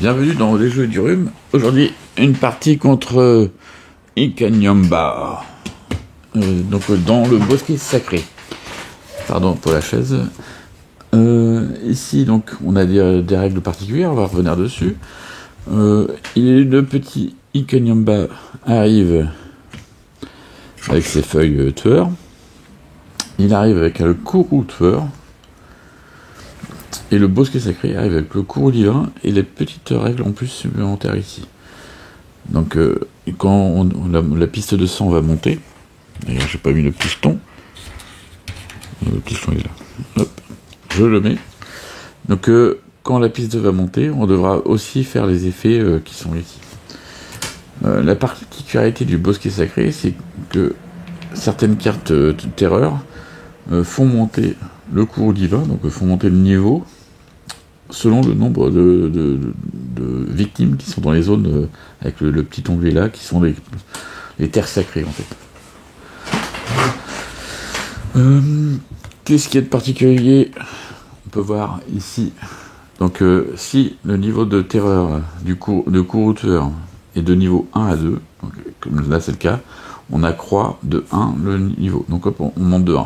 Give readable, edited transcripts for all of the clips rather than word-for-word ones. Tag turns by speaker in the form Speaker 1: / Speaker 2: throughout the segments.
Speaker 1: Bienvenue dans les jeux du rhume. Aujourd'hui, une partie contre Ikanyamba. Donc dans le bosquet sacré. Pardon pour la chaise. Ici, donc, on a des règles particulières, on va revenir dessus. Le petit Ikanyamba arrive avec ses feuilles tueurs. Il arrive avec le courroux tueur. Et le bosquet sacré arrive avec le courroux divin et les petites règles en plus supplémentaires ici. Donc quand la piste de sang va monter, d'ailleurs j'ai pas mis le piston est là, hop, je le mets. Donc quand la piste va monter, on devra aussi faire les effets qui sont ici. La particularité du bosquet sacré, c'est que certaines cartes de terreur font monter le courroux divin, donc font monter le niveau selon le nombre de victimes qui sont dans les zones avec le petit onglet là, qui sont les terres sacrées en fait. Qu'est-ce qu'il y a de particulier? On peut voir ici. Donc si le niveau de terreur de courroux tueur est de niveau 1 à 2, donc, comme là c'est le cas, on accroît de 1 le niveau. Donc hop, on monte de 1.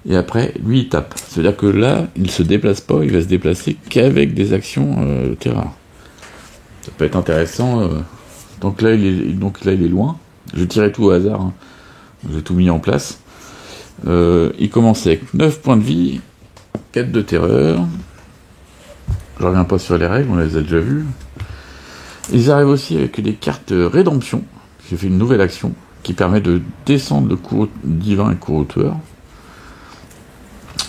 Speaker 1: Et après, lui, il tape. C'est-à-dire que là, il ne se déplace pas, il va se déplacer qu'avec des actions terrain. Ça peut être intéressant. Donc là, il est loin. Je tirais tout au hasard. Hein. J'ai tout mis en place. Il commence avec 9 points de vie, 4 de terreur. Je reviens pas sur les règles, on les a déjà vues. Ils arrivent aussi avec des cartes rédemption. J'ai fait une nouvelle action qui permet de descendre le courroux divin et courroux tueur.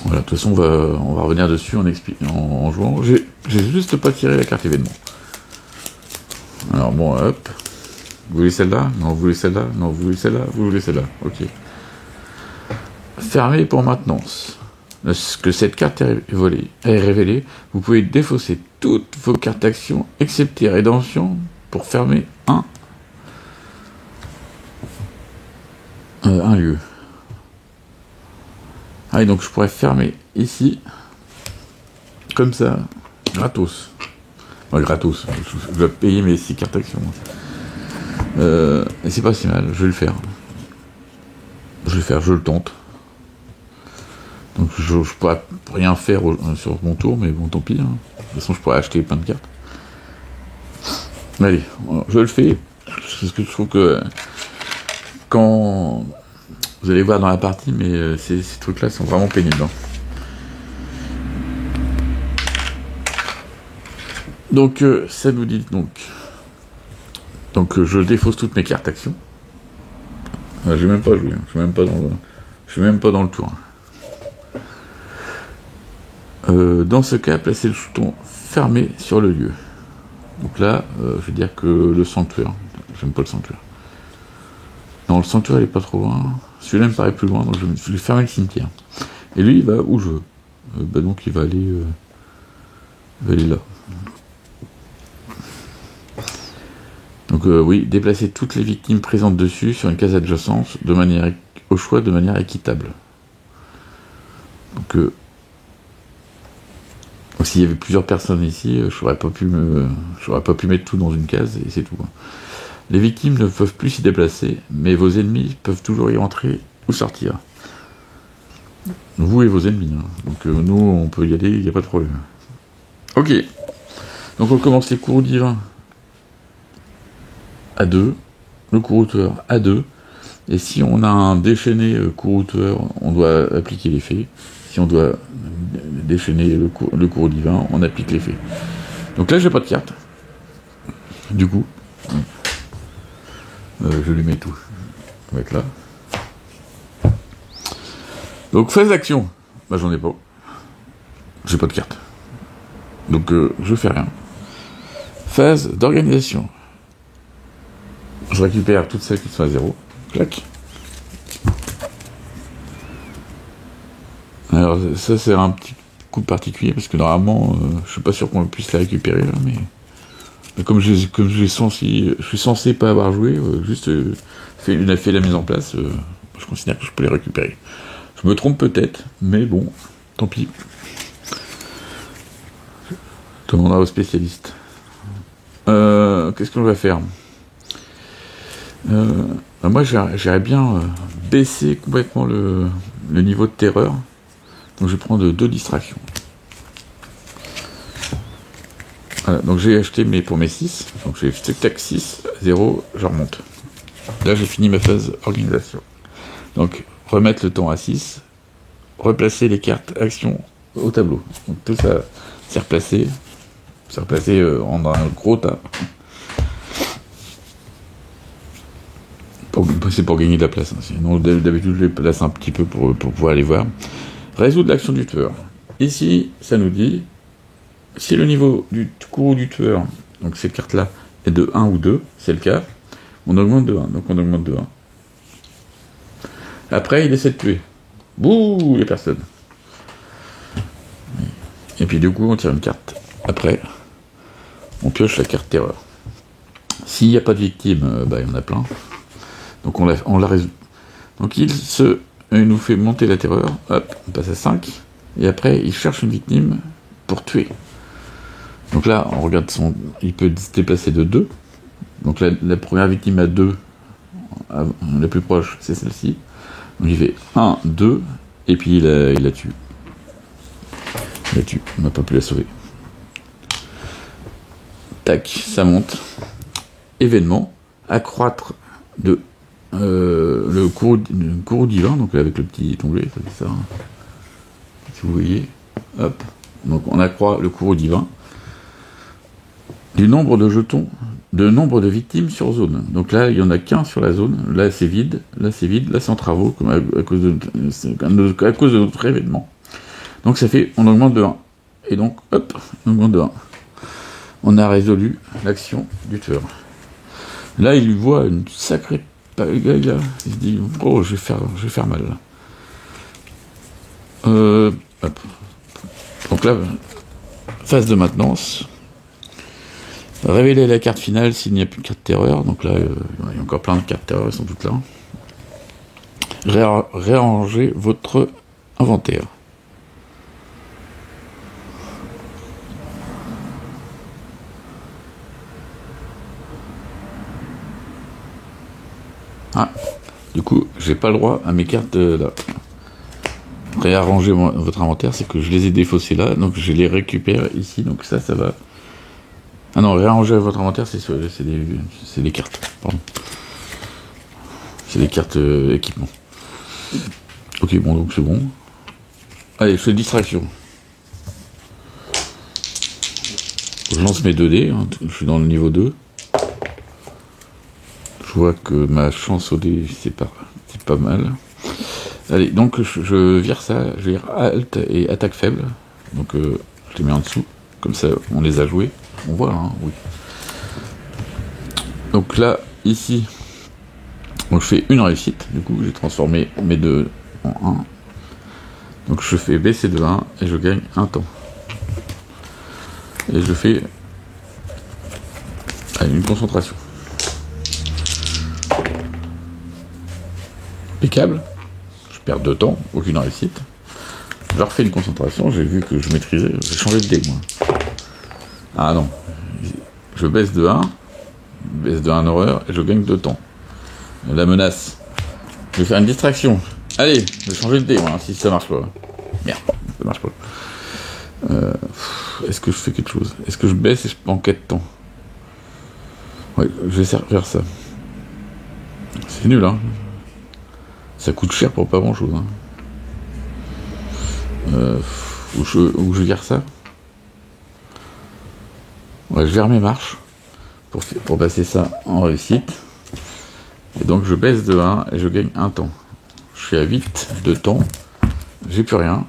Speaker 1: Voilà, de toute façon, on va revenir dessus en jouant. J'ai juste pas tiré la carte événement. Alors bon, hop. Vous voulez celle-là? Non, vous voulez celle-là? Non, vous voulez celle-là? Vous voulez celle-là? Ok. Fermé pour maintenance. Lorsque cette carte est révélée, vous pouvez défausser toutes vos cartes d'action, excepté rédemption, pour fermer un lieu. Ah, et donc je pourrais fermer ici, comme ça, gratos. Ouais, gratos, je dois payer mes 6 cartes d'action. Et c'est pas si mal, je vais le faire. Je le tente. Donc je pourrais rien faire sur mon tour, mais bon, tant pis. Hein. De toute façon, je pourrais acheter plein de cartes. Allez, je le fais. Parce que je trouve que quand... Vous allez voir dans la partie, mais ces trucs-là sont vraiment pénibles. Hein. Donc, ça nous dit donc je défausse toutes mes cartes action. Je vais même pas jouer. Hein. Je suis même pas dans le tour. Dans ce cas, placez le jeton fermé sur le lieu. Donc là, je vais dire que le sanctuaire. J'aime pas le sanctuaire. Non, le sanctuaire il est pas trop loin. Celui-là me paraît plus loin, donc je vais fermer le cimetière. Et lui, il va où je veux. Donc il va aller là. Donc oui, déplacer toutes les victimes présentes dessus sur une case adjacente au choix de manière équitable. Donc s'il y avait plusieurs personnes ici, je n'aurais pas pu mettre tout dans une case et c'est tout. Hein. Les victimes ne peuvent plus s'y déplacer, mais vos ennemis peuvent toujours y entrer ou sortir. Vous et vos ennemis. Hein. Donc nous, on peut y aller, il n'y a pas de problème. Ok. Donc on commence les courroux divins à 2, le courroux tueur à 2, et si on a un déchaîné courroux tueur, on doit appliquer l'effet. Si on doit déchaîner le courroux divin, on applique l'effet. Donc là, j'ai pas de carte. Du coup... je lui mets tout. On va être là. Donc, phase d'action. Bah, j'en ai pas. J'ai pas de carte. Donc, je fais rien. Phase d'organisation. Je récupère toutes celles qui sont à 0. Clac. Alors, ça, c'est un petit coup particulier, parce que normalement, je suis pas sûr qu'on puisse les récupérer, là, mais comme je suis censé pas avoir joué, juste fait la mise en place, je considère que je peux les récupérer. Je me trompe peut-être, mais bon, tant pis. Demandera aux spécialistes. Qu'est-ce qu'on va faire? Moi, j'aimerais bien baisser complètement le niveau de terreur. Donc, je vais prendre 2 distractions. Voilà, donc j'ai acheté pour mes 6. Donc, j'ai tac 6, 0, je remonte. Là, j'ai fini ma phase organisation. Donc, remettre le temps à 6, replacer les cartes actions au tableau. Donc, tout ça, c'est replacé. C'est replacé en un gros tas. C'est pour gagner de la place. Hein. Sinon, d'habitude, je les place un petit peu pour pouvoir les voir. Résoudre l'action du tueur. Ici, ça nous dit, si le niveau du courroux du tueur, donc cette carte-là, est de 1 ou 2, c'est le cas, on augmente de 1. Donc on augmente de 1. Après, il essaie de tuer. Bouh, il n'y a personne. Et puis du coup, on tire une carte. Après, on pioche la carte terreur. S'il n'y a pas de victime, il y en a plein. Donc on la résout. Donc il nous fait monter la terreur, hop, on passe à 5, et après il cherche une victime pour tuer. Donc là, on regarde il peut se déplacer de 2. Donc la première victime à 2, la plus proche, c'est celle-ci. Donc il fait 1, 2, et puis il la tue. Il la tue, on n'a pas pu la sauver. Tac, ça monte. Événement, accroître de le courroux divin, donc avec le petit onglet, ça fait ça. Si vous voyez, hop. Donc on accroît le courroux divin du nombre de jetons, de nombre de victimes sur zone. Donc là, il n'y en a qu'un sur la zone. Là, c'est vide. Là, c'est vide. Là, c'est en travaux, comme à cause de notre événement. Donc ça fait, on augmente de 1. Et donc, hop, on augmente de 1. On a résolu l'action du tueur. Là, il lui voit une sacrée il se dit, oh, je vais faire mal. Hop. Donc là, phase de maintenance. Révéler la carte finale s'il n'y a plus de carte terreur. Donc là, il y a encore plein de cartes terreur, elles sont toutes là. Réarranger votre inventaire. Ah, du coup, j'ai pas le droit à mes cartes là. Réarranger votre inventaire, c'est que je les ai défaussés là, donc je les récupère ici, donc ça va. Ah non, réarranger votre inventaire, c'est des cartes, pardon. C'est des cartes équipement. Ok, bon, donc c'est bon. Allez, je fais distraction. Je lance mes 2 dés, hein, je suis dans le niveau 2. Je vois que ma chance au dé, c'est pas mal. Allez, donc je vire ça, je vire Alt et attaque faible. Donc je les mets en dessous, comme ça on les a joués. On voit, hein, oui. Donc là, ici, donc je fais une réussite. Du coup, j'ai transformé mes 2 en 1. Donc je fais baisser de 1 et je gagne un temps. Et je fais une concentration. Impeccable. Je perds 2 temps, aucune réussite. Je refais une concentration, j'ai vu que je maîtrisais, j'ai changé de dé moi. Ah non. Je baisse de 1, en horreur, et je gagne 2 temps. La menace. Je vais faire une distraction. Allez, je vais changer de dé moi, si ça marche pas. Merde, ça marche pas. Est-ce que je fais quelque chose? Est-ce que je baisse et je prends 4 temps? Ouais, je vais faire ça. C'est nul, hein. Ça coûte cher pour pas grand chose. Hein. Où je gère ça. Ouais, je gère mes marches pour passer ça en réussite. Et donc je baisse de 1 et je gagne un temps. Je suis à 8 de temps. J'ai plus rien.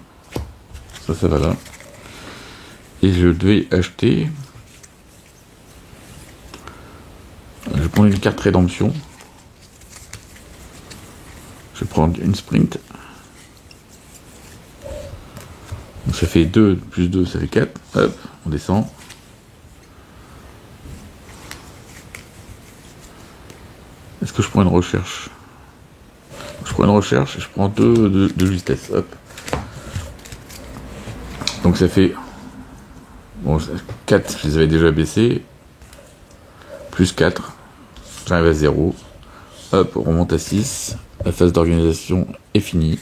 Speaker 1: Ça va là. Et je devais acheter. Je prends une carte rédemption. Je vais prendre une sprint. Donc ça fait 2 plus 2, ça fait 4. Hop, on descend. Est-ce que je prends une recherche? Je prends une recherche et je prends 2 de justesse. Hop. Donc ça fait... Bon, 4, je les avais déjà baissés. plus 4, j'arrive à 0, hop, on remonte à 6, la phase d'organisation est finie,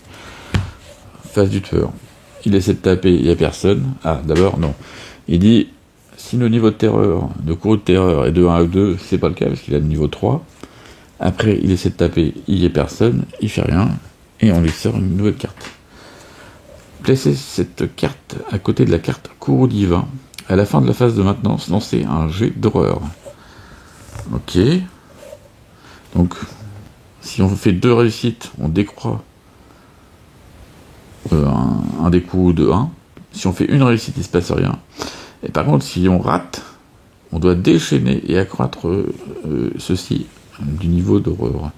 Speaker 1: phase du tueur. Il essaie de taper, il n'y a personne. Ah, d'abord, non. Il dit, si le niveau de terreur, de cours de terreur est de 1 à 2, c'est pas le cas, parce qu'il a le niveau 3. Après, il essaie de taper, il n'y a personne, il fait rien, et on lui sort une nouvelle carte. Placez cette carte à côté de la carte courroux divin. À la fin de la phase de maintenance, lancez un jet d'horreur. Ok. Donc, si on fait 2 réussites, on décroît un des coups de 1. Si on fait une réussite, il ne se passe rien. Et par contre, si on rate, on doit déchaîner et accroître ceci du niveau d'horreur.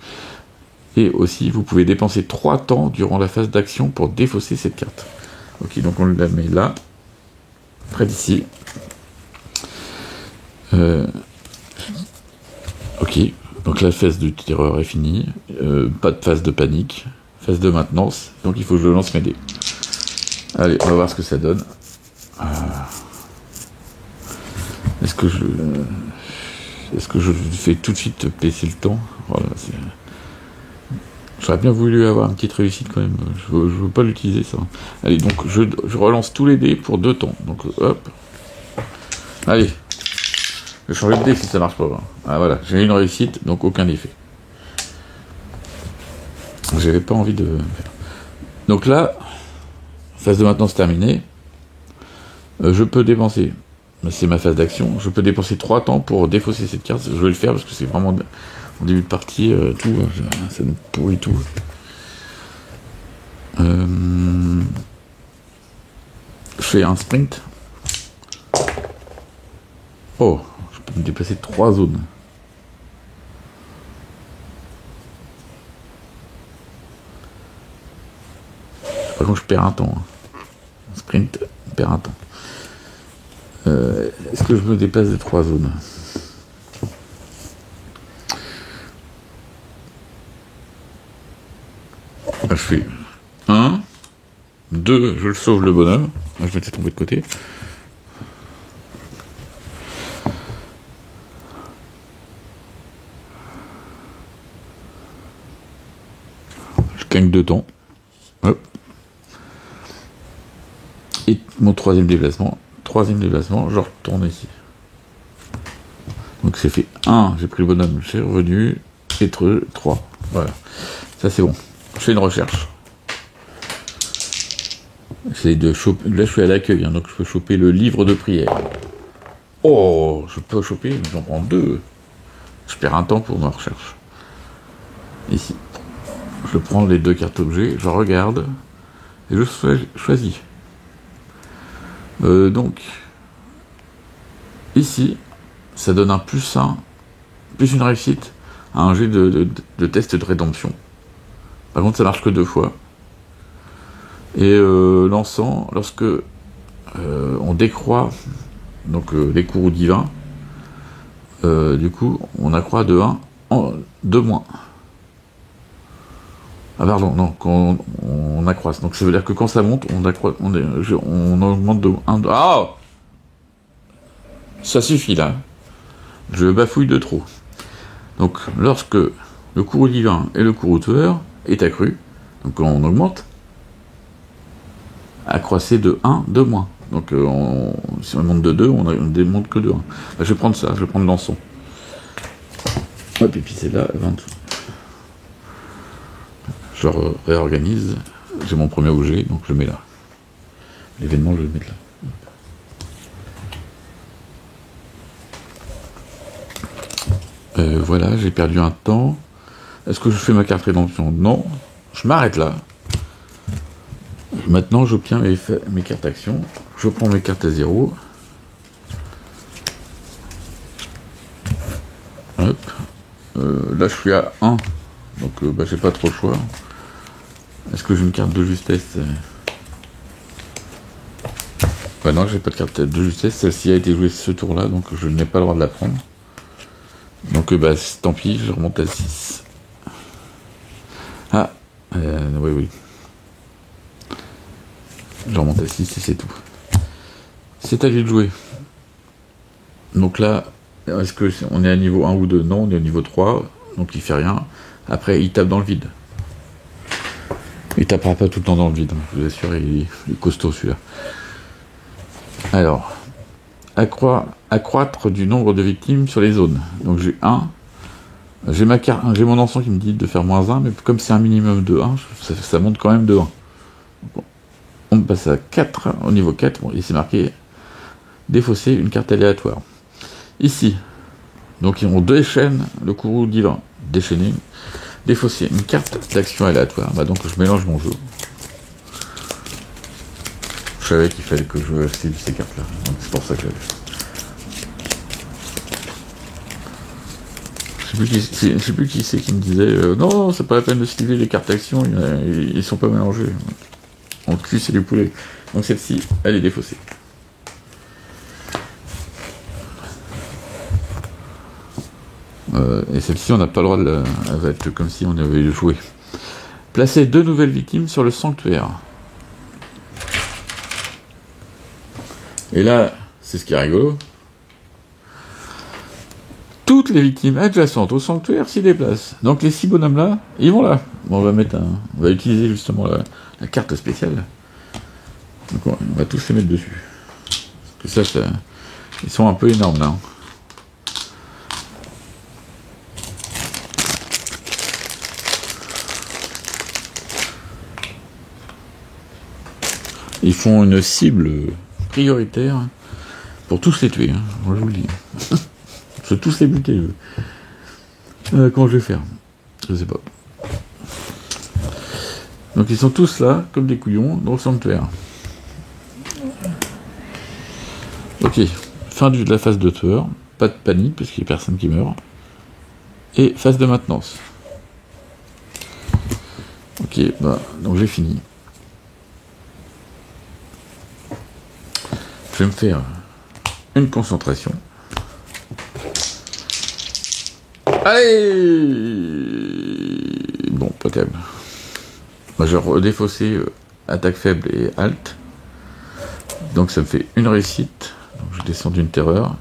Speaker 1: Et aussi, vous pouvez dépenser 3 temps durant la phase d'action pour défausser cette carte. Ok, donc on la met là, près d'ici. Ok, donc la phase de terreur est finie. Pas de phase de panique. Phase de maintenance. Donc il faut que je lance mes dés. Allez, on va voir ce que ça donne. Est-ce que je fais tout de suite baisser le temps? Voilà, j'aurais bien voulu avoir une petite réussite quand même. Je veux pas l'utiliser ça. Allez, donc je relance tous les dés pour 2 temps. Donc hop. Allez. Je vais changer de dé si ça marche pas. Ah voilà, j'ai une réussite, donc aucun effet. J'avais pas envie de faire. Donc là, phase de maintenance terminée. Je peux dépenser. C'est ma phase d'action. Je peux dépenser 3 temps pour défausser cette carte. Je vais le faire parce que c'est vraiment en début de partie, tout, ça nous pourrit tout. Je fais un sprint. Oh, je peux me déplacer 3 zones. Par contre, je perds un temps. Un sprint, je perds un temps. Est-ce que je me déplace de 3 zones? Je fais 1, 2, je le sauve le bonhomme. Je vais le tomber de côté. Je gagne 2 temps. Hop. Et mon troisième déplacement, je retourne ici. Donc c'est fait 1, j'ai pris le bonhomme, j'ai revenu, et 3. Voilà. Ça c'est bon. Je fais une recherche. J'essaie de choper. Là je suis à l'accueil, donc je peux choper le livre de prière. Oh, je peux choper, mais j'en prends 2. Je perds un temps pour ma recherche. Ici. Je prends les 2 cartes objets, je regarde, et je choisis. Donc, ici, ça donne un plus 1, plus une réussite à un jet de test de rédemption. Par contre, ça marche que 2 fois. Et lançant, lorsque on décroît donc les courroux divins, du coup, on accroît de 1 en 2 moins. Ah pardon, non, quand on accroisse. Donc ça veut dire que quand ça monte, on augmente de 1. Ah, ça suffit là. Je bafouille de trop. Donc lorsque le courroux divin et le courroux tueur est accru, donc quand on augmente, accroissez de 1, de moins. Donc si on monte de 2, on ne démonte que de 1. Là, je vais prendre ça, je vais prendre l'encens. Hop, et puis c'est là, 20. Je réorganise, j'ai mon premier objet, donc je le mets là. L'événement, je vais le mettre là. Voilà, j'ai perdu un temps. Est-ce que je fais ma carte rédemption? Non. Je m'arrête là. Maintenant, j'obtiens mes cartes actions. Je prends mes cartes à 0. Hop. Là, je suis à 1. Donc, j'ai pas trop le choix. Est-ce que j'ai une carte de justesse? Bah non, j'ai pas de carte de justesse. Celle-ci a été jouée ce tour-là, donc je n'ai pas le droit de la prendre. Donc, tant pis, je remonte à 6. Ah, oui. Je remonte à 6 et c'est tout. C'est à lui de jouer. Donc là, est-ce que on est à niveau 1 ou 2? Non, on est au niveau 3, donc il fait rien. Après, il tape dans le vide. Il tapera pas tout le temps dans le vide, je vous assure, il est costaud celui-là. Alors, accroître du nombre de victimes sur les zones. Donc j'ai 1. J'ai mon ensemble qui me dit de faire -1, mais comme c'est un minimum de 1, ça monte quand même de 1. Donc, on passe à 4, au niveau 4, bon, il s'est marqué défausser une carte aléatoire. Ici, donc on déchaîne le courroux divin, déchaîner, défausser une carte d'action aléatoire. Bah donc je mélange mon jeu. Je savais qu'il fallait que je active ces cartes-là, donc c'est pour ça que je sais plus qui c'est qui me disait non, c'est pas la peine de sliver les cartes d'action, ils sont pas mélangés. En cul, c'est du poulet. Donc celle-ci, elle est défaussée. Et celle-ci, on n'a pas le droit de la... Elle va être comme si on avait joué. Placer 2 nouvelles victimes sur le sanctuaire. Et là, c'est ce qui est rigolo. Toutes les victimes adjacentes au sanctuaire s'y déplacent. Donc les 6 bonhommes là, ils vont là. Bon, on va utiliser justement la carte spéciale. Donc on va tous les mettre dessus. Parce que ça, ils sont un peu énormes là. Ils font une cible prioritaire pour tous les tuer, hein. Moi je vous le dis. Je vais tous les buter. Comment je vais faire? Je sais pas. Donc ils sont tous là, comme des couillons, dans le sanctuaire. Ok, fin de la phase de tueur, pas de panique, parce qu'il n'y a personne qui meurt. Et phase de maintenance. Ok, bah, donc j'ai fini. Je vais me faire une concentration. Allez! Bon, potable. Moi, je vais redéfausser attaque faible et halt. Donc ça me fait une réussite. Donc je descends d'une terreur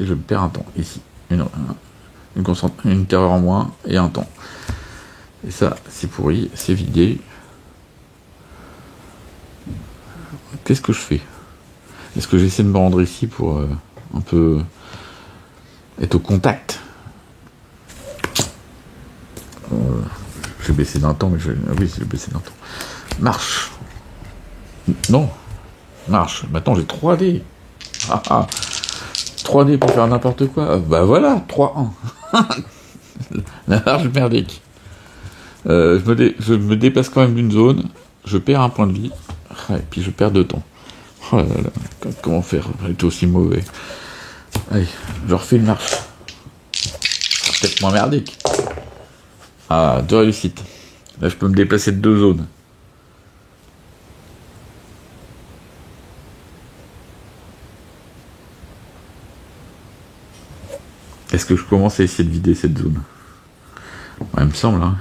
Speaker 1: et je perds un temps ici. Une terreur en moins et un temps. Et ça, c'est pourri, c'est vidé. Qu'est-ce que je fais? Est-ce que j'essaie de me rendre ici pour un peu être au contact? J'ai baissé d'un temps, mais oui, j'ai baissé d'un temps. Marche. Non. Marche. Maintenant, j'ai 3D. 3D pour faire n'importe quoi. Bah voilà, 3-1. La marche merdique. Je me déplace quand même d'une zone. Je perds un point de vie. Et puis je perds 2 temps. Oh là là, comment faire? J'étais aussi mauvais. Allez, je refais une marche. Peut-être moins merdique. Ah, 2 réussites. Là, je peux me déplacer de 2 zones. Est-ce que je commence à essayer de vider cette zone? Ouais, il me semble, hein.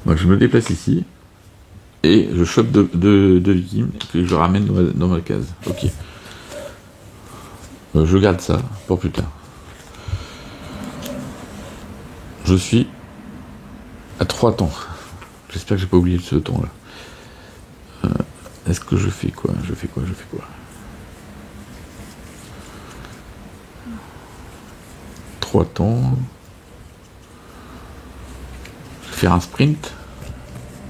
Speaker 1: Donc je me déplace ici. Et je chope 2 victimes que je ramène dans ma case. Ok. Je garde ça pour plus tard. Je suis à 3 temps. J'espère que j'ai pas oublié ce temps là. Est-ce que je fais quoi? Je fais quoi? 3 temps. Je vais faire un sprint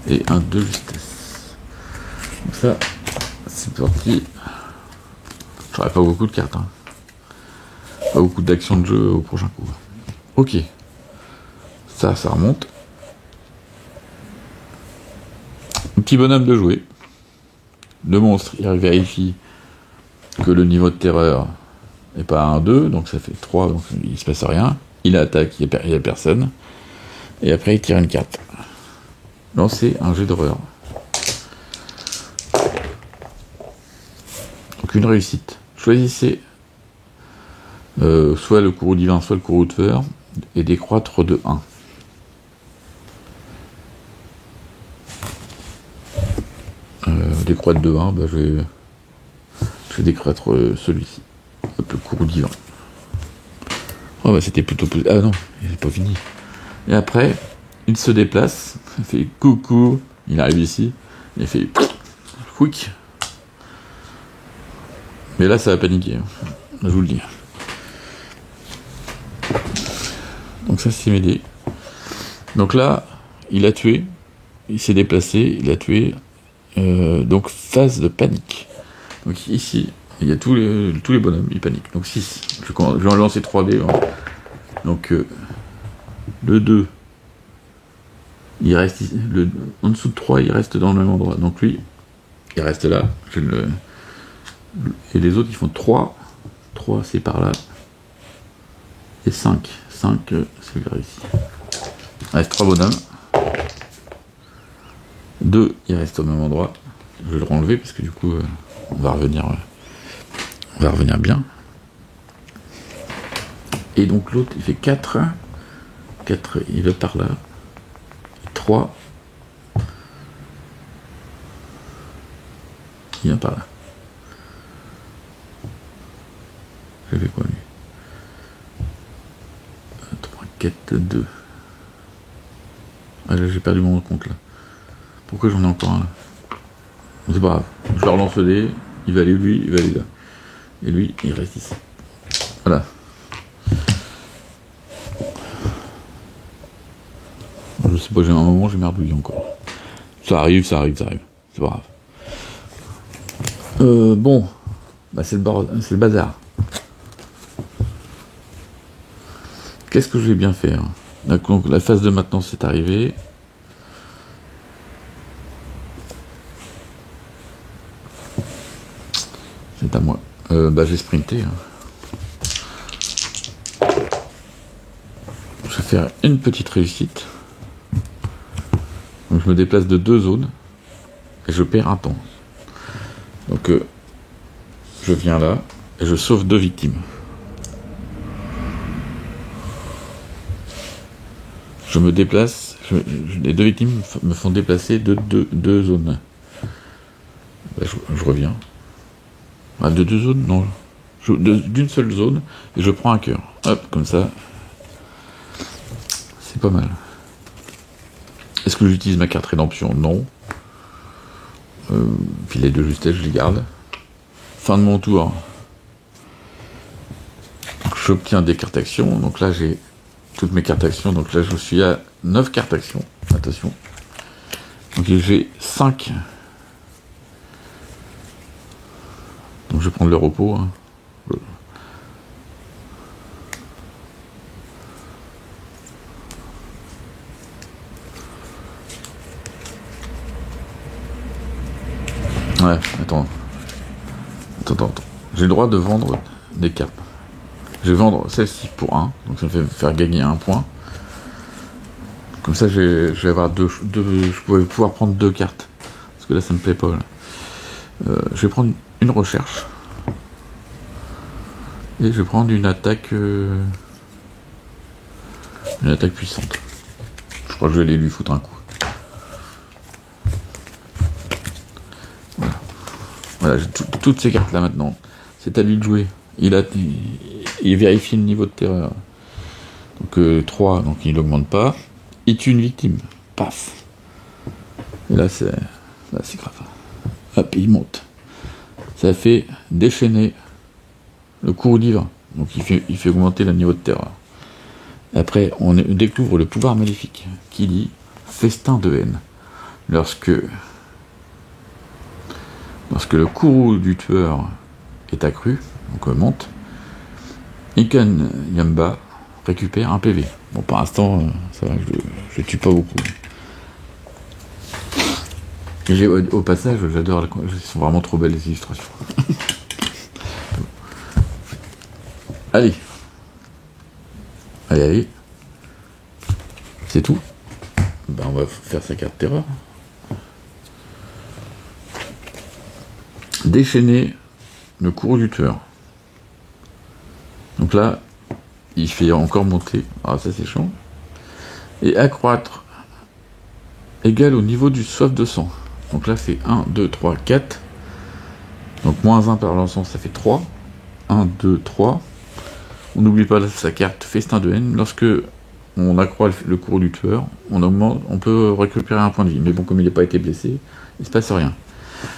Speaker 1: et un de justesse. Donc ça, c'est parti. J'aurai pas beaucoup de cartes, hein. Pas beaucoup d'actions de jeu au prochain coup. Ok. Ça remonte. Un petit bonhomme de jouer. Le monstre, il vérifie que le niveau de terreur n'est pas à 1-2, donc ça fait 3, donc il se passe rien. Il attaque, il n'y a personne. Et après, il tire une carte. Lancer un jet d'horreur. Donc une réussite. Choisissez soit le courroux divin, soit le courroux de tueur, et décroître de 1. Décroître de 1, bah je vais Je vais décroître celui-ci. Hop, le courroux divin. Oh bah c'était plutôt... Ah non, il n'est pas fini. Et après, il se déplace, il fait coucou, il arrive ici, il fait quick. Mais là, ça va paniquer, hein. Je vous le dis. Donc ça, c'est m'aider. Donc là, il a tué, il s'est déplacé, il a tué. Donc phase de panique. Donc ici, il y a tous les bonhommes, ils paniquent. Donc 6. Je vais en lancer 3 dés. Hein. Donc le 2, il reste ici, en dessous de 3, il reste dans le même endroit. Donc lui, il reste là. Et les autres, ils font 3. 3, c'est par là. Et 5. 5, c'est vers ici. Il reste 3 bonhommes. 2, il reste au même endroit. Je vais le renlever parce que du coup, on va revenir bien. Et donc l'autre, il fait 4. 4, il va par là. 3. Il vient par là. Je fais quoi lui? 3, 4, 2. Ah là, j'ai perdu mon compte là. Pourquoi j'en ai encore un là? C'est pas grave. Je leur lance le dé. Il va aller lui, il va aller là. Et lui, il reste ici. Voilà. Je sais pas, j'ai un moment, j'ai merdouillé encore. Ça arrive. C'est pas grave. Bon. Bah, c'est le bazar. Qu'est-ce que je vais bien faire? Donc, la phase de maintenance est arrivée. C'est à moi. Bah, j'ai sprinté. Hein. Je vais faire une petite réussite. Donc, je me déplace de 2 zones. Et je perds un temps. Donc, je viens là. Et je sauve 2 victimes. Je me déplace. Les 2 victimes me font déplacer de 2 zones. Bah, je reviens. Ah, de 2 zones? Non. D'une seule zone. Et je prends un cœur. Hop, comme ça. C'est pas mal. Est-ce que j'utilise ma carte rédemption? Non. Puis les 2 justesses, je les garde. Fin de mon tour. J'obtiens des cartes actions. Donc là, j'ai toutes mes cartes actions. Donc là, je suis à 9 cartes actions. Attention. Donc j'ai 5. Donc je vais prendre le repos. Hein. Ouais, attends. J'ai le droit de vendre des cartes. Je vais vendre celle-ci pour 1, donc ça me fait faire gagner 1 point. Comme ça, je vais avoir je vais pouvoir prendre 2 cartes. Parce que là, ça me plaît pas. Là. Je vais prendre une recherche. Et je vais prendre une attaque puissante. Je crois que je vais aller lui foutre un coup. Voilà, j'ai toutes ces cartes là maintenant. C'est à lui de jouer. Il vérifie le niveau de terreur. Donc 3, donc il n'augmente pas. Il tue une victime. Paf. Et là c'est grave. Hop, il monte. Ça fait déchaîner le courroux divin. Donc il fait augmenter le niveau de terreur. Après, on découvre le pouvoir maléfique qui dit festin de haine. Lorsque le courroux du tueur est accru, donc monte, Iken Yamba récupère un PV. Bon, pour l'instant, ça va, je le tue pas beaucoup. Et au passage, j'adore, ils sont vraiment trop belles les illustrations. Allez. C'est tout. Ben, on va faire sa carte terreur. Déchaîner le courroux du tueur. Donc là, il fait encore monter. Ah, ça c'est chiant. Et accroître égal au niveau du soif de sang. Donc là, c'est 1, 2, 3, 4. Donc moins 1 par l'ensemble, ça fait 3. 1, 2, 3. On n'oublie pas sa carte festin de haine. Lorsque on accroît le cours du tueur, on peut récupérer un point de vie. Mais bon, comme il n'a pas été blessé, il se passe rien.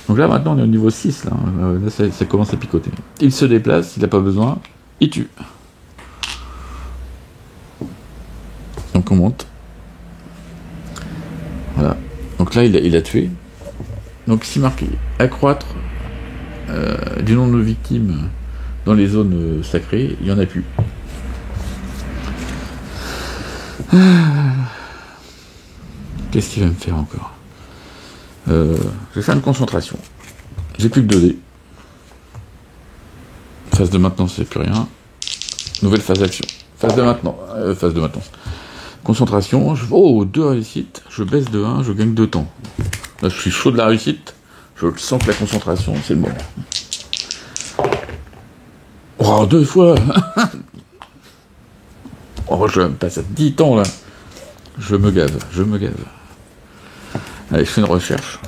Speaker 1: Donc là, maintenant, on est au niveau 6. Là, ça commence à picoter. Il se déplace, il n'a pas besoin, il tue. Donc on monte. Voilà. Donc là, il a tué. Donc ici marqué accroître du nombre de victimes dans les zones sacrées, il n'y en a plus. Qu'est-ce qu'il va me faire encore? Je vais faire une concentration. J'ai plus que 2 dés. Phase de maintenance, c'est plus rien. Nouvelle phase d'action. Phase de maintenance. Concentration. Oh, 2 réussites. Je baisse de 1, je gagne 2 temps. Là, je suis chaud de la réussite. Je sens que la concentration, c'est le moment. Oh, 2 fois. Oh, je passe à 10 temps, là. Je me gave. Allez, je fais une recherche.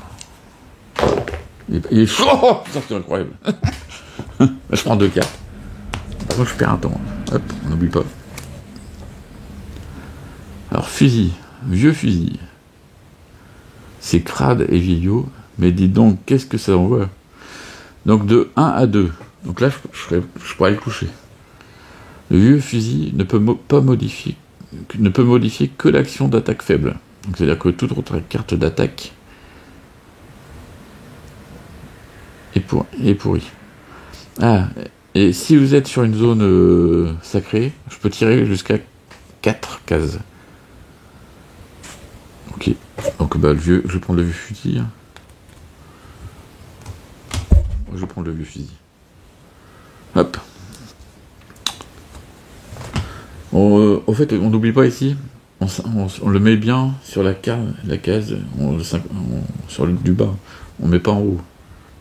Speaker 1: Il est chaud. Oh, putain, c'est incroyable. Là, je prends 2 cartes. Par contre, je perds un temps. Hop, on n'oublie pas. Alors, fusil. Vieux fusil. C'est crade et vieillot. Mais dis donc, qu'est-ce que ça envoie? Donc, de 1 à 2. Donc là, je pourrais le coucher. Le vieux fusil ne peut modifier que l'action d'attaque faible. Donc, c'est-à-dire que toute autre carte d'attaque est pourrie. Ah, et si vous êtes sur une zone sacrée, je peux tirer jusqu'à 4 cases. Ok. Donc bah je vais prendre le vieux fusil. Je vais prendre le vieux fusil. Hop. Au fait, on n'oublie pas ici, on le met bien sur la case sur le du bas. On met pas en haut.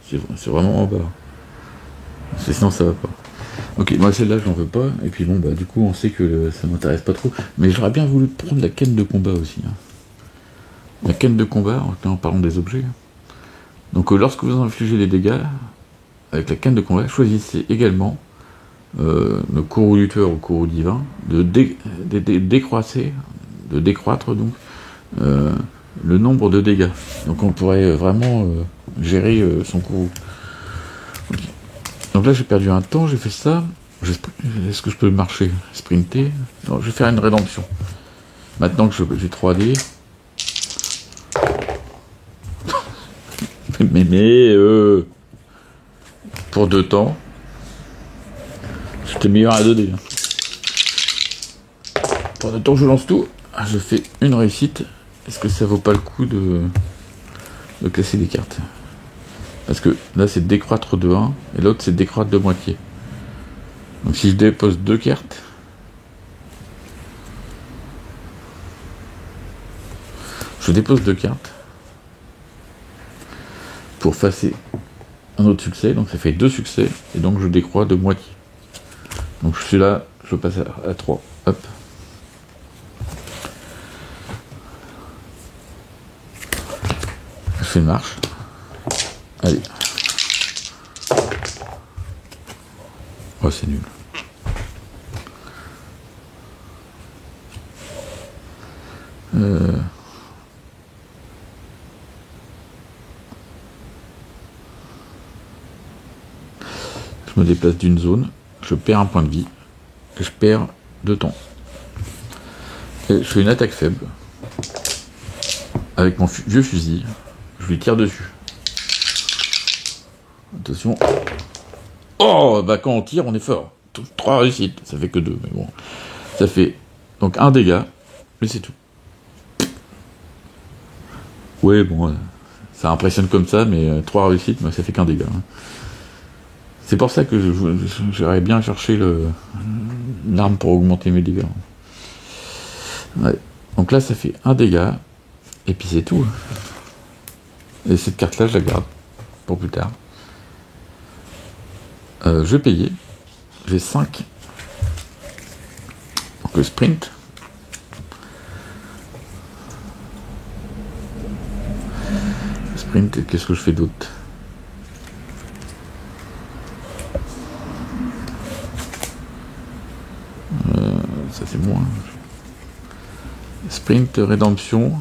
Speaker 1: C'est vraiment en bas. Sinon ça va pas. Ok, moi celle-là je n'en veux pas. Et puis bon, bah du coup on sait que ça m'intéresse pas trop. Mais j'aurais bien voulu prendre la canne de combat aussi. La canne de combat, en parlant des objets. Donc lorsque vous infligez des dégâts, avec la canne de combat, choisissez également le courroux du tueur ou courroux divin, de décroître donc le nombre de dégâts. Donc on pourrait vraiment gérer son courroux. Okay. Donc là j'ai perdu un temps, j'ai fait ça. Est-ce que je peux marcher, sprinter? Non, je vais faire une rédemption. Maintenant que j'ai 3D. mais pour 2 temps. J'étais meilleur à 2D. Pour 2 temps je lance tout. Je fais une réussite. Est-ce que ça vaut pas le coup de casser des cartes? Parce que là c'est décroître de 1 et l'autre c'est décroître de moitié. Donc si je dépose 2 cartes, je dépose 2 cartes pour effacer un autre succès, donc ça fait 2 succès, et donc je décroît de moitié. Donc je suis là, je passe à 3. Hop. Je fais une marche. Allez. Oh, c'est nul. Je me déplace d'une zone, je perds un point de vie, et je perds 2 temps. Et je fais une attaque faible. Avec mon vieux fusil, je lui tire dessus. Attention. Oh, bah quand on tire, on est fort. 3 réussites, ça fait que 2, mais bon. Ça fait donc 1 dégât, mais c'est tout. Ouais, bon, ça impressionne comme ça, mais 3 réussites, mais ça fait qu'un dégât. C'est pour ça que j'aurais bien cherché l'arme pour augmenter mes dégâts. Ouais. Donc là, ça fait 1 dégât, et puis c'est tout. Et cette carte-là, je la garde pour plus tard. Je vais payer. J'ai 5. Donc le sprint. Sprint, qu'est-ce que je fais d'autre? c'est bon. Hein. Sprint, rédemption.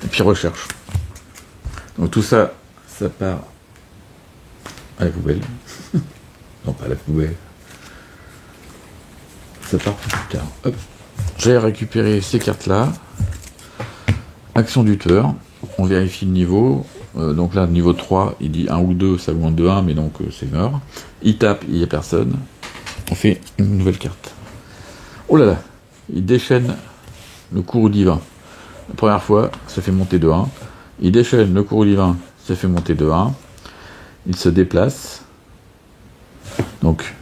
Speaker 1: Et puis recherche. Donc tout ça, ça part à la poubelle. Non, pas à la poubelle. Ça part plus tard. Hop. J'ai récupéré ces cartes-là. Action du tueur. On vérifie le niveau. Donc là, niveau 3, il dit 1 ou 2, ça augmente de 1, mais donc c'est mort. Il tape, il n'y a personne. On fait une nouvelle carte. Oh là là, il déchaîne le courroux divin. La première fois, ça fait monter de 1. Il déchaîne le courroux divin, ça fait monter de 1. Il se déplace. Donc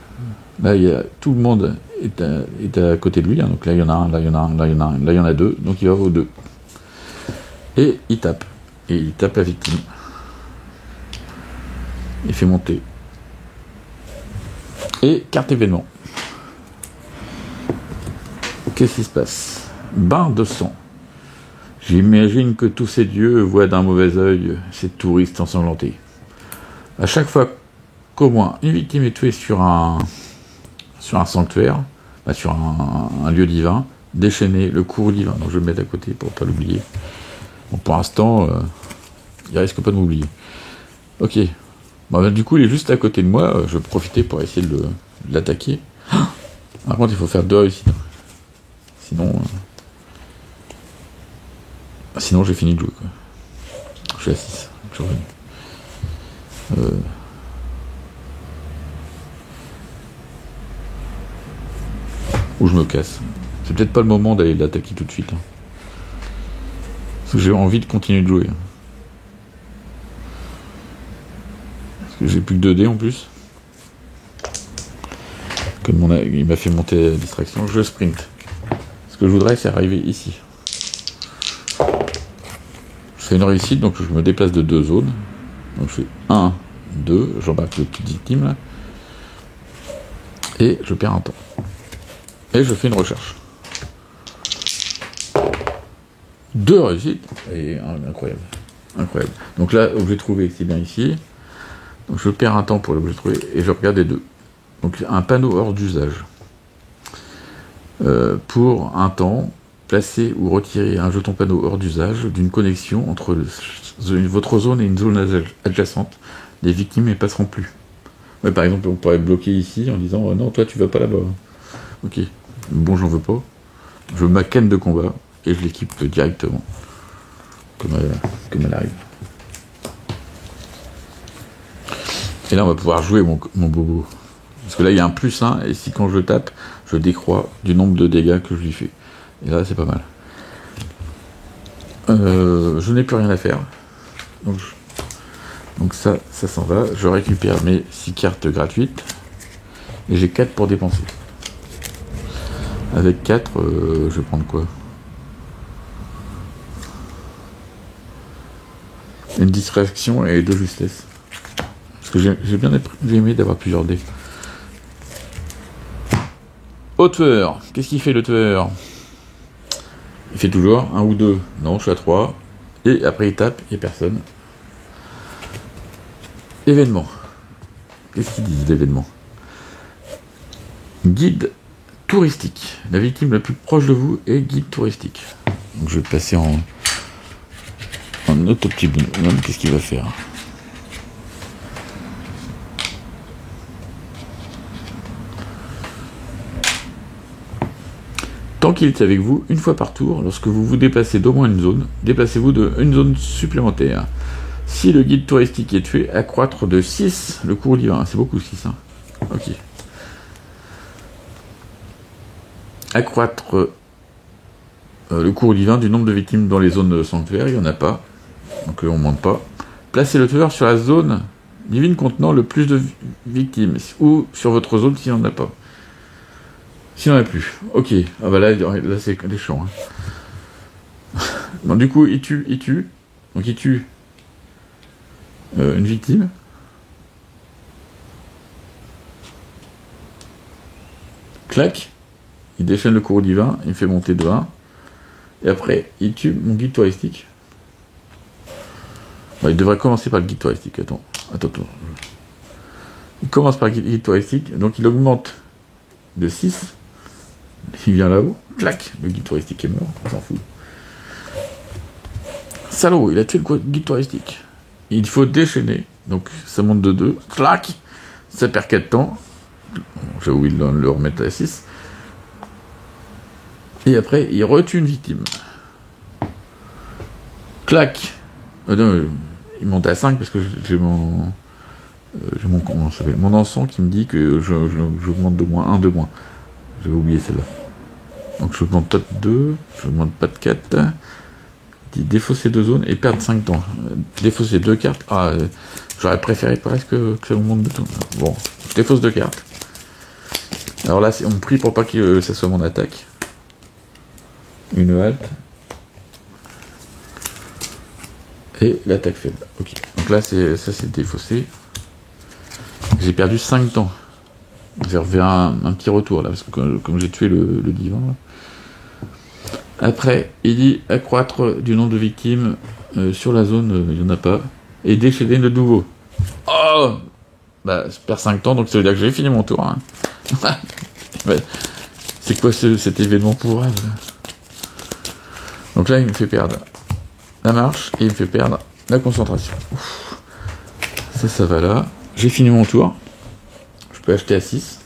Speaker 1: là, tout le monde est à côté de lui. Hein. Donc là, il y en a un, là, il y en a un, là, il y en a un, là, il y en a deux. Donc il va aux 2. Et il tape. Et il tape la victime. Il fait monter. Et carte événement. Qu'est-ce qui se passe? Bain de sang. J'imagine que tous ces dieux voient d'un mauvais œil ces touristes ensanglantés. À chaque fois qu'au moins une victime est tuée sur un sanctuaire, sur un lieu divin, déchaîner le courroux divin. Donc je vais le mettre à côté pour ne pas l'oublier. Bon, pour l'instant, il risque pas de m'oublier. Ok. Bon, du coup, il est juste à côté de moi. Je vais profiter pour essayer de l'attaquer. Par contre, il faut faire 2 réussites. Sinon, j'ai fini de jouer. Quoi. Je suis à 6. Je suis revenu. Ou je me casse. C'est peut-être pas le moment d'aller l'attaquer tout de suite. Hein. Parce que j'ai envie de continuer de jouer. Parce que j'ai plus que 2 dés en plus. Comme il m'a fait monter la distraction, je sprint. Ce que je voudrais, c'est arriver ici. Je fais une réussite, donc je me déplace de 2 zones. Donc je fais 1, 2, j'embarque le petit victime là. Et je perds un temps. Et je fais une recherche. 2 réussites. Et incroyable. Incroyable. Donc là, objet trouvé, c'est bien ici. Donc je perds un temps pour l'objet trouvé et je regarde les 2. Donc un panneau hors d'usage. Pour un temps, placer ou retirer un jeton panneau hors d'usage d'une connexion entre votre zone et une zone adjacente. Les victimes ne passeront plus. Ouais, par exemple, on pourrait bloquer ici en disant non, toi tu vas pas là-bas. Ok. Bon, j'en veux pas. Je veux ma canne de combat et je l'équipe directement. Comme elle arrive. Et là, on va pouvoir jouer mon bobo. Parce que là, il y a un +1, et si quand je tape, je décroît du nombre de dégâts que je lui fais. Et là, c'est pas mal. Je n'ai plus rien à faire. Donc ça s'en va. Je récupère mes 6 cartes gratuites. Et j'ai 4 pour dépenser. Avec 4, je vais prendre quoi? Une distraction et 2 justesse. Parce que j'ai bien aimé d'avoir plusieurs dés. Au tueur. Qu'est-ce qu'il fait le tueur? Il fait toujours 1 ou 2. Non, je suis à 3. Et après il tape, il n'y a personne. Événement. Qu'est-ce qu'ils disent l'événement? Guide touristique. La victime la plus proche de vous est guide touristique. Donc je vais passer en autre petit bonhomme. Qu'est-ce qu'il va faire? Tant qu'il est avec vous, une fois par tour, lorsque vous vous déplacez d'au moins une zone, déplacez-vous d'une zone supplémentaire. Si le guide touristique est tué, accroître de 6 le cours divin. C'est beaucoup 6, hein. Ok. Accroître le cours divin du nombre de victimes dans les zones sanctuaires, il n'y en a pas. Donc on ne monte pas. Placez le tueur sur la zone divine contenant le plus de victimes, ou sur votre zone s'il n'y en a pas. S'il n'y en a plus. Ok. Ah bah là c'est des champs. Hein. Bon, du coup, il tue. Donc il tue une victime. Clac. Il déchaîne le courroux divin. Il me fait monter de 1. Et après, il tue mon guide touristique. Bon, il devrait commencer par le guide touristique. Attends. Il commence par le guide touristique, donc il augmente de 6. Il vient là-haut, clac, le guide touristique est mort, on s'en fout. Salaud, il a tué le guide touristique. Il faut déchaîner, donc ça monte de 2, clac, ça perd 4 temps. J'ai oublié de le remettre à 6. Et après, il retue une victime. Clac. Non, il monte à 5 parce que j'ai mon comment ça s'appelle, mon encens qui me dit que j'augmente de moins 1 de moins. J'avais oublié celle-là. Donc je augmente pas de 2, je augmente pas de 4. Il dit défausser 2 zones et perdre 5 temps. Défausser 2 cartes. J'aurais préféré presque que ça augmente de tout. Bon, je défausse 2 cartes. Alors là, on me prie pour pas que ça soit mon attaque. Une halte. Et l'attaque faible. Ok. Donc là, ça c'est défaussé. J'ai perdu 5 temps. J'ai refait un petit retour là, parce que comme j'ai tué le divan. Là. Après, il dit accroître du nombre de victimes sur la zone, il n'y en a pas. Et déchaîner de nouveau. Oh bah, je perds 5 temps, donc ça veut dire que j'ai fini mon tour. Hein. C'est quoi cet événement pourrave là. Donc là, il me fait perdre la marche et il me fait perdre la concentration. Ouf. Ça va là. J'ai fini mon tour. Je peux acheter à 6.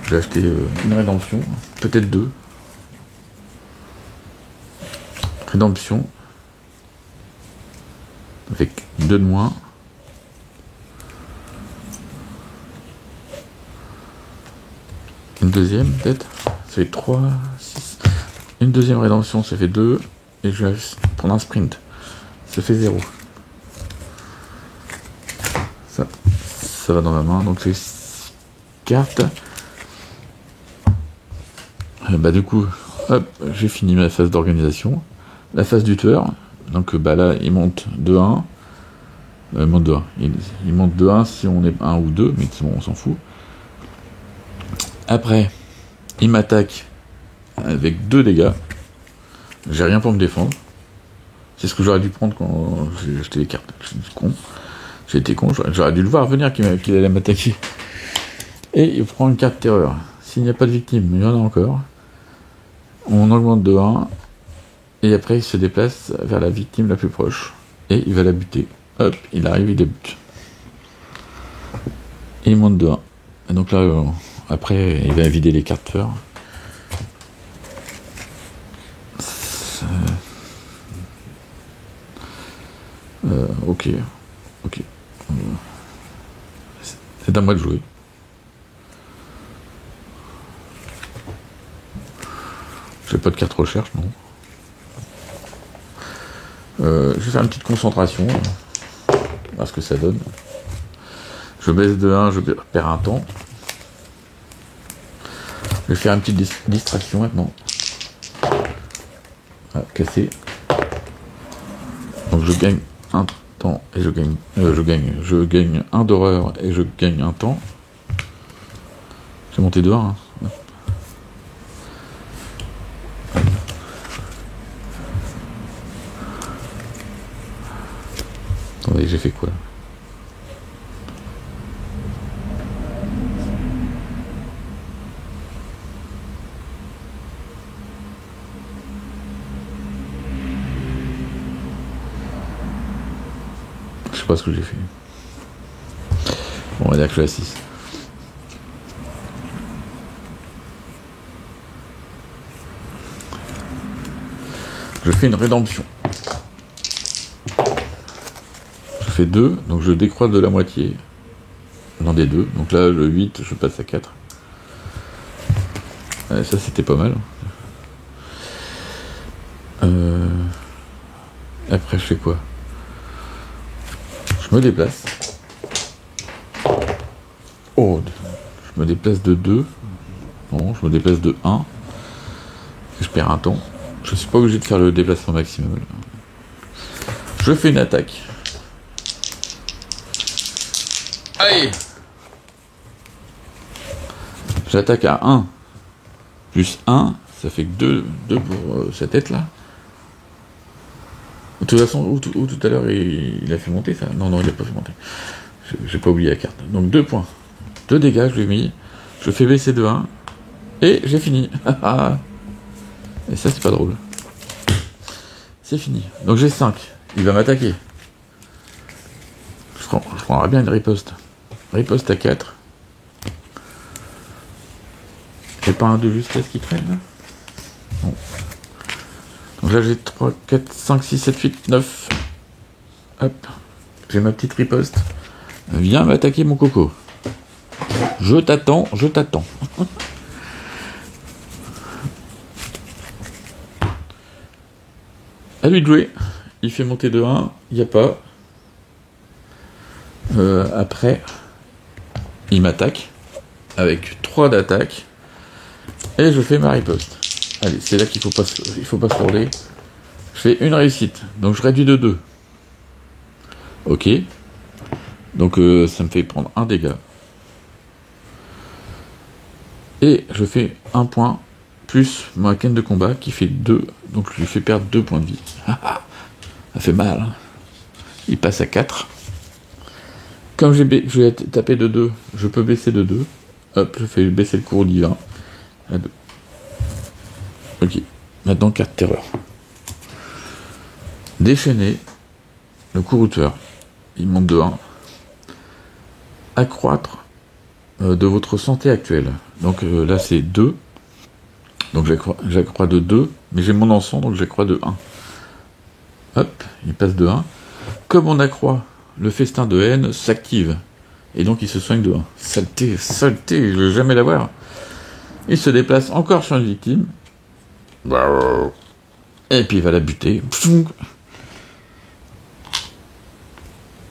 Speaker 1: J'ai acheté une rédemption. Peut-être 2. Rédemption. Avec 2 de moins. Une deuxième, peut-être. Ça fait 3, 6. Une deuxième rédemption, ça fait 2. Et je vais prendre un sprint. Ça fait 0. Ça va dans ma main. Donc c'est 6 cartes. Bah du coup, hop, j'ai fini ma phase d'organisation. La phase du tueur. Donc bah là, il monte de 1. Il monte de 1. Il monte de 1 si on est 1 ou 2, mais bon, on s'en fout. Après, il m'attaque avec 2 dégâts. J'ai rien pour me défendre. C'est ce que j'aurais dû prendre quand j'ai acheté les cartes. J'ai été con, j'aurais dû le voir venir qu'il allait m'attaquer. Et il prend une carte terreur. S'il n'y a pas de victime, il y en a encore. On augmente de 1. Et après, il se déplace vers la victime la plus proche. Et il va la buter. Hop, il arrive, il la bute. Et il monte de 1. Et donc là, après, il va vider les cartes peur. Ok. C'est à moi de jouer. J'ai pas de carte recherche, non. Je vais faire une petite concentration. Voir ce que ça donne. Je baisse de 1, je perds un temps. Je vais faire une petite distraction maintenant. Voilà, cassé. Donc je gagne un temps et je gagne un d'horreur et je gagne un temps. J'ai monté de 1. Hein. Attendez, j'ai fait quoi là? Je sais pas ce que j'ai fait. Bon, on va dire que je suis à 6. Je fais une rédemption. Je fais 2, donc je décroît de la moitié dans des 2. Donc là, le 8, je passe à 4. Ça, c'était pas mal. Après, je fais quoi? Je me déplace. Oh, je me déplace de 2. Non, je me déplace de 1. Et je perds un temps. Je suis pas obligé de faire le déplacement maximal. Je fais une attaque. Allez! J'attaque à 1. Plus 1, ça fait que 2 pour cette tête là. De toute façon, où tout à l'heure il a fait monter ça? Non, il a pas fait monter. J'ai pas oublié la carte. Donc 2 points. 2 dégâts, je lui ai mis. Je fais baisser de 1. Et j'ai fini. Et ça, c'est pas drôle. C'est fini. Donc j'ai 5. Il va m'attaquer. Je prendrai bien une riposte. Riposte à 4. Et pas un de justesse qui traîne là? Non. Donc là j'ai 3, 4, 5, 6, 7, 8, 9. Hop. J'ai ma petite riposte. Viens m'attaquer mon coco. Je t'attends, je t'attends. À lui de jouer. Il fait monter de 1. Il n'y a pas. Après, il m'attaque. Avec 3 d'attaque. Et je fais ma riposte. Allez, c'est là qu'il faut pas se lourder. Je fais une réussite. Donc je réduis de 2. Ok. Donc ça me fait prendre un dégât. Et je fais un point plus ma canne de combat qui fait 2. Donc je lui fais perdre 2 points de vie. Ça fait mal. Hein. Il passe à 4. Comme je vais taper de 2, je peux baisser de 2. Hop, je fais baisser le cours divin à 2. Ok. Maintenant, carte terreur. Déchaîner le courrouteur. Il monte de 1. Accroître de votre santé actuelle. Donc là, c'est 2. Donc j'accrois de 2. Mais j'ai mon encens, donc j'accrois de 1. Hop, il passe de 1. Comme on accroît, le festin de haine s'active. Et donc il se soigne de 1. Saleté, saleté, je ne vais jamais l'avoir. Il se déplace encore sur une victime. Et puis il va la buter.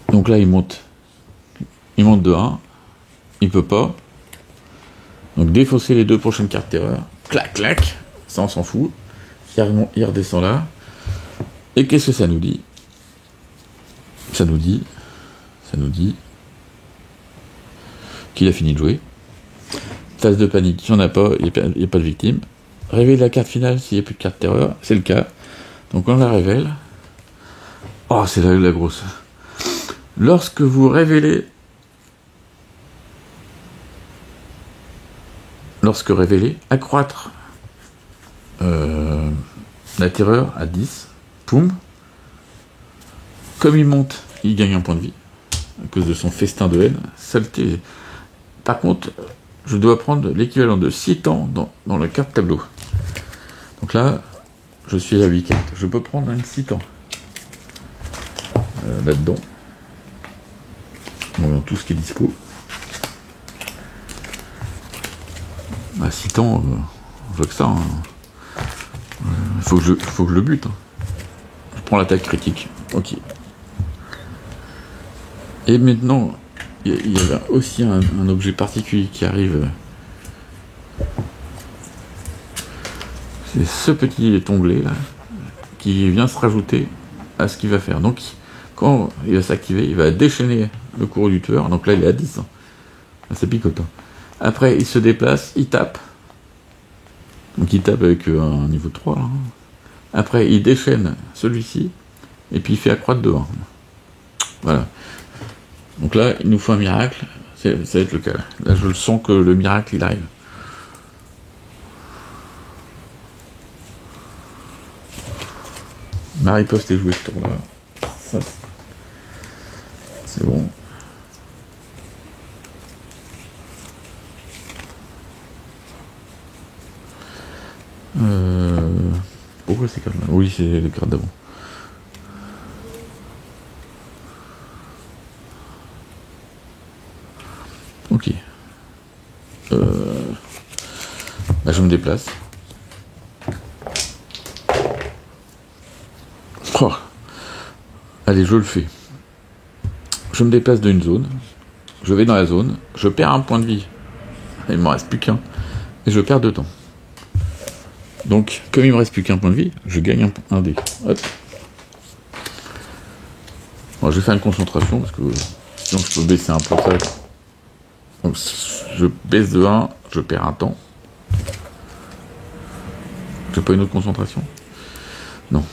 Speaker 1: Donc là il monte. Il monte de 1. Il peut pas. Donc défausser les 2 prochaines cartes terreur. Clac, clac. Ça on s'en fout. Il redescend là. Et qu'est-ce que ça nous dit? Ça nous dit qu'il a fini de jouer. Phase de panique, il n'y en a pas, il n'y a pas de victime. Réveille la carte finale s'il n'y a plus de carte terreur, c'est le cas. Donc on la révèle. Oh, c'est la grosse. Lorsque vous révélez accroître la terreur à 10, poum. Comme il monte, il gagne un point de vie à cause de son festin de haine. Saleté. Par contre, je dois prendre l'équivalent de 6 temps dans la carte tableau. Donc là, je suis à 8 cartes. Je peux prendre un 6 temps là-dedans. Bon, tout ce qui est dispo. 6 temps, je vois que ça. Faut que je le bute. Hein. Je prends l'attaque critique. Ok. Et maintenant, il y a aussi un objet particulier qui arrive. C'est ce petit onglet là qui vient se rajouter à ce qu'il va faire. Donc, quand il va s'activer, il va déchaîner le courroux du tueur. Donc là, il est à 10. Hein. Là, c'est picotant. Après, il se déplace, il tape. Donc, il tape avec un niveau 3. Là. Après, il déchaîne celui-ci. Et puis, il fait accroître de 1. Voilà. Donc là, il nous faut un miracle. Ça va être le cas. Là, je le sens que le miracle, il arrive. Ma riposte est jouée ce tour-là. Ça, c'est bon. Pourquoi ces cartes-là? Oui, c'est les cartes d'avant. Ok. Là, je me déplace. Oh. Allez, je le fais. Je me déplace d'une zone. Je vais dans la zone. Je perds un point de vie. Il ne me reste plus qu'un. Et je perds 2 temps. Donc, comme il me reste plus qu'un point de vie, je gagne un dé. Hop. Bon, je vais faire une concentration parce que sinon je peux baisser un peu ça. Donc, je baisse de 1, je perds un temps. J'ai pas une autre concentration? Non.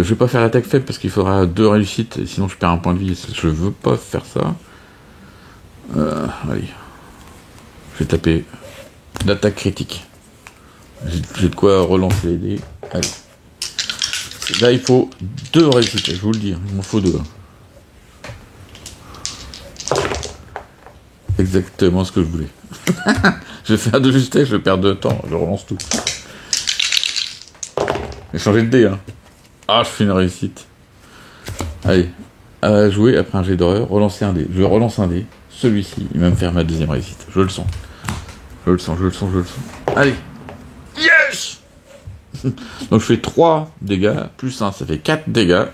Speaker 1: Je vais pas faire l'attaque faible parce qu'il faudra 2 réussites, et sinon je perds un point de vie. Je veux pas faire ça. Allez. Je vais taper l'attaque critique. J'ai de quoi relancer les dés. Allez. Là, il faut 2 réussites, je vous le dis. Il m'en faut 2. Exactement ce que je voulais. Je vais faire de justesse, je perds de temps, je relance tout. J'ai changé de dé, hein. Ah, je fais une réussite. Allez, à jouer après un jet d'horreur, relancer un dé. Je relance un dé. Celui-ci, il va me faire ma deuxième réussite. Je le sens. Je le sens. Allez. Yes. Donc je fais 3 dégâts, plus 1, ça fait 4 dégâts.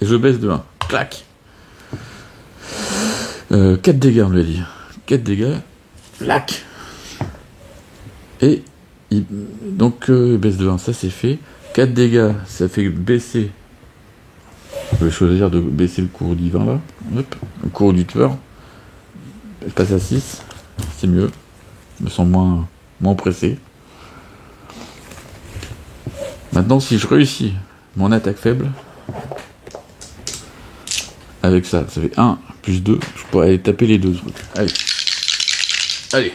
Speaker 1: Et je baisse de 1. Clac. 4 dégâts, on lui a dit. 4 dégâts. Clac. Et donc baisse de 1, ça c'est fait. 4 dégâts, ça fait baisser. Je vais choisir de baisser le cours divin là. Hop, le cours du tueur. Je passe à 6. C'est mieux. Je me sens moins pressé. Maintenant, si je réussis mon attaque faible, avec ça fait 1 plus 2. Je pourrais aller taper les 2 trucs. Allez.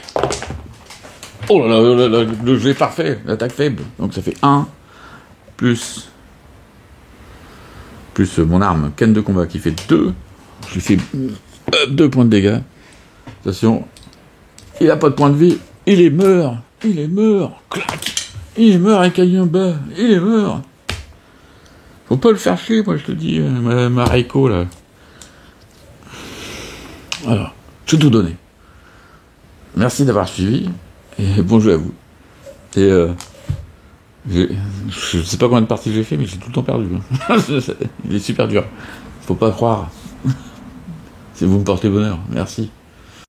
Speaker 1: Oh là là, le jeu est parfait. L'attaque faible. Donc ça fait 1 plus mon arme, canne de combat, qui fait 2. Je lui fais 2 points de dégâts. Attention, il a pas de point de vie. Il est mort. Clac. Il est mort avec un bas. Il est mort. Faut pas le faire chier, moi je te dis, Mariko là. Alors, je vais tout donner. Merci d'avoir suivi. Et bon jeu à vous. Et je sais pas combien de parties j'ai fait, mais j'ai tout le temps perdu. Il est super dur. Faut pas croire. Si vous me portez bonheur. Merci.